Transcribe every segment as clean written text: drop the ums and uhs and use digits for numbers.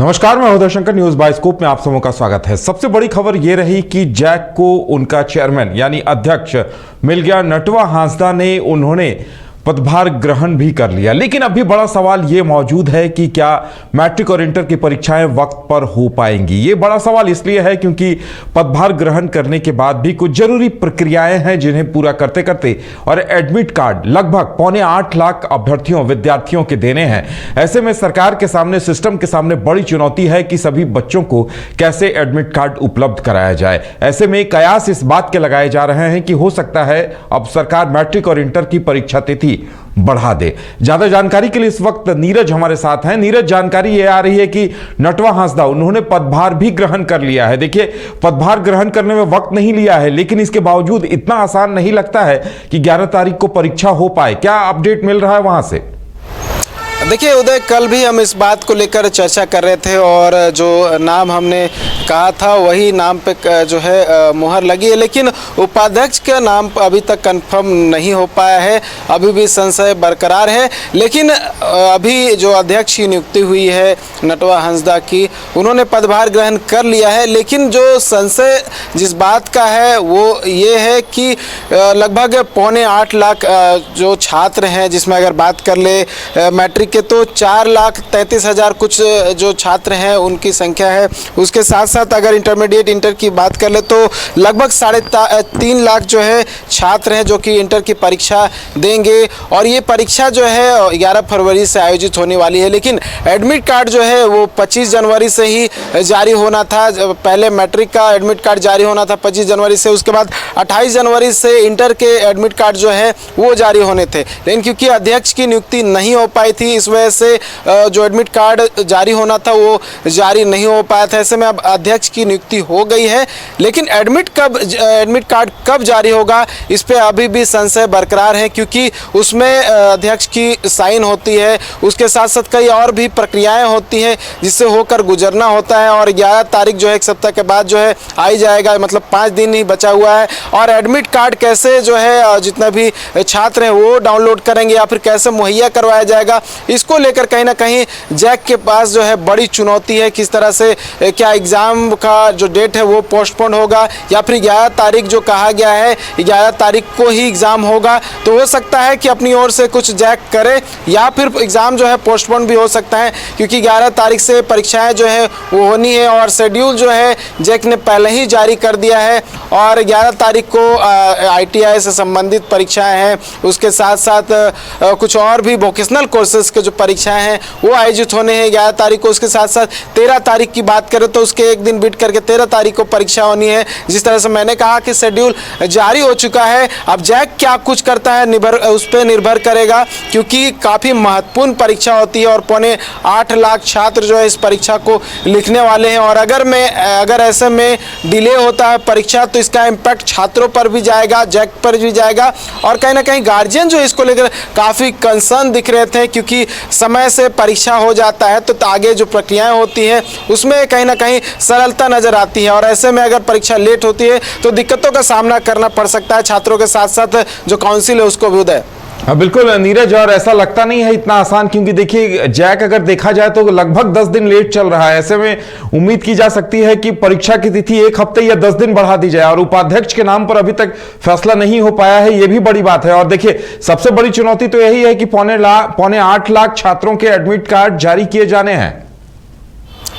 नमस्कार, मैं Uday Shankar. News bioscope में आप सबों का स्वागत है। सबसे बड़ी खबर यह रही कि जैक को उनका चेयरमैन यानी अध्यक्ष मिल गया। नटवा हांसदा ने उन्होंने पदभार ग्रहण भी कर लिया। लेकिन अभी बड़ा सवाल यह मौजूद है कि क्या मैट्रिक और इंटर की परीक्षाएं वक्त पर हो पाएंगी। ये बड़ा सवाल इसलिए है क्योंकि पदभार ग्रहण करने के बाद भी कुछ जरूरी प्रक्रियाएं हैं जिन्हें पूरा करते करते और एडमिट कार्ड लगभग 8.25 लाख अभ्यर्थियों विद्यार्थियों के देने हैं। ऐसे में सरकार के सामने, सिस्टम के सामने बड़ी चुनौती है कि सभी बच्चों को कैसे एडमिट कार्ड उपलब्ध कराया जाए। ऐसे में कयास इस बात के लगाए जा रहे हैं कि हो सकता है अब सरकार मैट्रिक और इंटर की परीक्षा तिथि बढ़ा दे। ज्यादा जानकारी के लिए इस वक्त नीरज हमारे साथ हैं। नीरज, जानकारी ये आ रही है कि नटवा हांसदा उन्होंने पदभार भी ग्रहण कर लिया है। देखिए, पदभार ग्रहण करने में वक्त नहीं लिया है, लेकिन इसके बावजूद इतना आसान नहीं लगता है कि 11 तारीख को परीक्षा हो पाए। क्या अपडेट मिल रहा है वहां से? देखिए उदय, कल भी हम इस बात को लेकर चर्चा कर रहे थे और जो नाम हमने कहा था वही नाम पे जो है मुहर लगी है, लेकिन उपाध्यक्ष का नाम अभी तक कंफर्म नहीं हो पाया है। अभी भी संशय बरकरार है। लेकिन अभी जो अध्यक्ष की नियुक्ति हुई है नटवा हांसदा की, उन्होंने पदभार ग्रहण कर लिया है। लेकिन जो संशय जिस बात का है वो ये है कि लगभग 8.25 लाख जो छात्र हैं, जिसमें अगर बात कर ले मैट्रिक के तो 4,33,000 कुछ जो छात्र हैं उनकी संख्या है। उसके साथ साथ अगर इंटरमीडिएट इंटर की बात कर ले तो लगभग 3.5 लाख जो है छात्र हैं जो कि इंटर की परीक्षा देंगे। और ये परीक्षा जो है 11 फरवरी से आयोजित होने वाली है। लेकिन एडमिट कार्ड जो है वो 25 जनवरी से ही जारी होना था। पहले मैट्रिक का एडमिट कार्ड जारी होना था 25 जनवरी से, उसके बाद 28 जनवरी से इंटर के एडमिट कार्ड जो है वो जारी होने थे। लेकिन क्योंकि अध्यक्ष की नियुक्ति नहीं हो पाई थी, इस वजह से जो एडमिट कार्ड जारी होना था वो जारी नहीं हो पाया था। ऐसे में अब अध्यक्ष की नियुक्ति हो गई है, लेकिन एडमिट कार्ड कब जारी होगा इस पे अभी भी संशय बरकरार है, क्योंकि उसमें अध्यक्ष की साइन होती है। उसके साथ साथ कई और भी प्रक्रियाएं होती हैं जिससे होकर गुजरना होता है। और 11 तारीख जो है एक सप्ताह के बाद जो है आई जाएगा, मतलब 5 दिन ही बचा हुआ है। और एडमिट कार्ड कैसे जो है जितने भी छात्र हैं वो डाउनलोड करेंगे या फिर कैसे मुहैया करवाया जाएगा, इसको लेकर कहीं ना कहीं जैक के पास जो है बड़ी चुनौती है। किस तरह से क्या एग्जाम का जो डेट है वो पोस्टपोन होगा या फिर 11 तारीख जो कहा गया है 11 तारीख को ही एग्जाम होगा। तो हो सकता है कि अपनी ओर से कुछ जैक करे या फिर एग्जाम जो है पोस्टपोन भी हो सकता है, क्योंकि 11 तारीख से परीक्षाएं जो है वो होनी है और शेड्यूल जो है जैक ने पहले ही जारी कर दिया है। और 11 तारीख को ITI से संबंधित परीक्षाएं हैं। उसके साथ साथ कुछ और भी वोकेशनल कोर्सेज के जो परीक्षाएं हैं वो आयोजित होने हैं 11 तारीख को। उसके साथ साथ 13 तारीख की बात करें तो उसके एक दिन बीट करके 13 तारीख को परीक्षा होनी है। जिस तरह से मैंने कहा कि शेड्यूल जारी हो चुका है। अब जैक क्या कुछ करता है उस पर निर्भर करेगा, क्योंकि काफ़ी महत्वपूर्ण परीक्षा होती है और 8.25 लाख छात्र जो है इस परीक्षा को लिखने वाले हैं। और अगर ऐसे में डिले होता है परीक्षा तो इसका इम्पैक्ट छात्रों पर भी जाएगा, जैक पर भी जाएगा। और कहीं ना कहीं गार्जियन जो इसको लेकर काफ़ी कंसर्न दिख रहे थे, क्योंकि समय से परीक्षा हो जाता है तो आगे जो प्रक्रियाएं होती हैं उसमें कहीं ना कहीं सरलता नजर आती है। और ऐसे में अगर परीक्षा लेट होती है तो दिक्कतों का सामना करना पड़ सकता है छात्रों के साथ साथ जो काउंसिल है उसको भी। उदय, बिल्कुल नीरज, और ऐसा लगता नहीं है इतना आसान, क्योंकि देखिए जैक अगर देखा जाए तो लगभग 10 दिन लेट चल रहा है। ऐसे में उम्मीद की जा सकती है कि परीक्षा की तिथि 1 हफ्ते या 10 दिन बढ़ा दी जाए। और उपाध्यक्ष के नाम पर अभी तक फैसला नहीं हो पाया है, यह भी बड़ी बात है। और देखिए सबसे बड़ी चुनौती तो यही है कि 8.25 लाख छात्रों के एडमिट कार्ड जारी किए जाने हैं।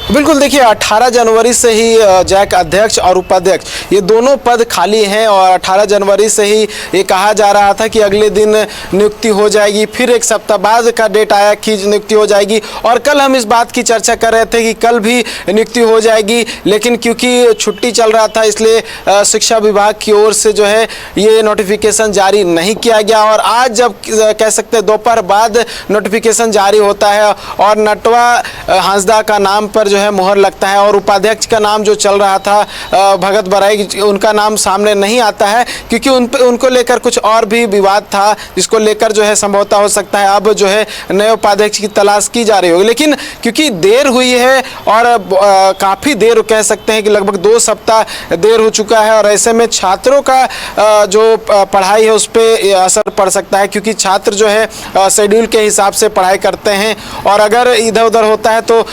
बिल्कुल, देखिए 18 जनवरी से ही जैक अध्यक्ष और उपाध्यक्ष ये दोनों पद खाली हैं। और 18 जनवरी से ही ये कहा जा रहा था कि अगले दिन नियुक्ति हो जाएगी। फिर एक सप्ताह बाद का डेट आया कि नियुक्ति हो जाएगी। और कल हम इस बात की चर्चा कर रहे थे कि कल भी नियुक्ति हो जाएगी, लेकिन क्योंकि छुट्टी चल रहा था इसलिए शिक्षा विभाग की ओर से जो है ये नोटिफिकेशन जारी नहीं किया गया। और आज जब कह सकते हैं दोपहर बाद नोटिफिकेशन जारी होता है और नटवा हांसदा का नाम पर जो है मुहर लगता है और उपाध्यक्ष का नाम जो चल रहा था भगत बराई, उनका नाम सामने नहीं आता है, क्योंकि उनको लेकर कुछ और भी विवाद था जिसको लेकर जो है संभवतः हो सकता है अब जो है नए उपाध्यक्ष की तलाश की जा रही होगी। लेकिन क्योंकि देर हुई है और काफ़ी देर कह सकते हैं कि लगभग 2 सप्ताह देर हो चुका है, और ऐसे में छात्रों का जो पढ़ाई है उस पर असर पड़ सकता है, क्योंकि छात्र जो है शेड्यूल के हिसाब से पढ़ाई करते हैं और अगर इधर उधर होता है तो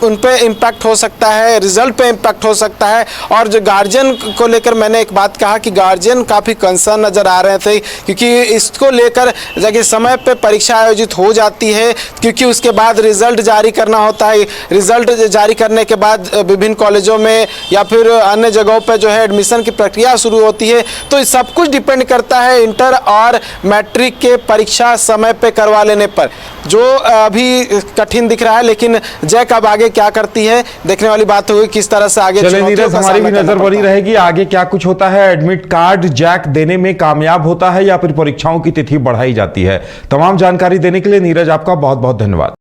उन पे इम्पैक्ट हो सकता है, रिजल्ट पे इम्पैक्ट हो सकता है। और जो गार्जियन को लेकर मैंने एक बात कहा कि गार्जियन काफ़ी कंसर्न नज़र आ रहे थे, क्योंकि इसको लेकर जगह समय पे परीक्षा आयोजित हो जाती है, क्योंकि उसके बाद रिजल्ट जारी करना होता है। रिजल्ट जारी करने के बाद विभिन्न कॉलेजों में या फिर अन्य जगहों पे जो है एडमिशन की प्रक्रिया शुरू होती है। तो सब कुछ डिपेंड करता है इंटर और मैट्रिक के परीक्षा समय पे करवा लेने पर, जो अभी कठिन दिख रहा है। लेकिन जैक अब आगे क्या करती है, देखने वाली बात होगी किस तरह से आगे। चलिए नीरज, हमारी भी नजर बनी रहेगी आगे क्या कुछ होता है। एडमिट कार्ड जैक देने में कामयाब होता है या फिर परीक्षाओं की तिथि बढ़ाई जाती है। तमाम जानकारी देने के लिए नीरज आपका बहुत बहुत धन्यवाद।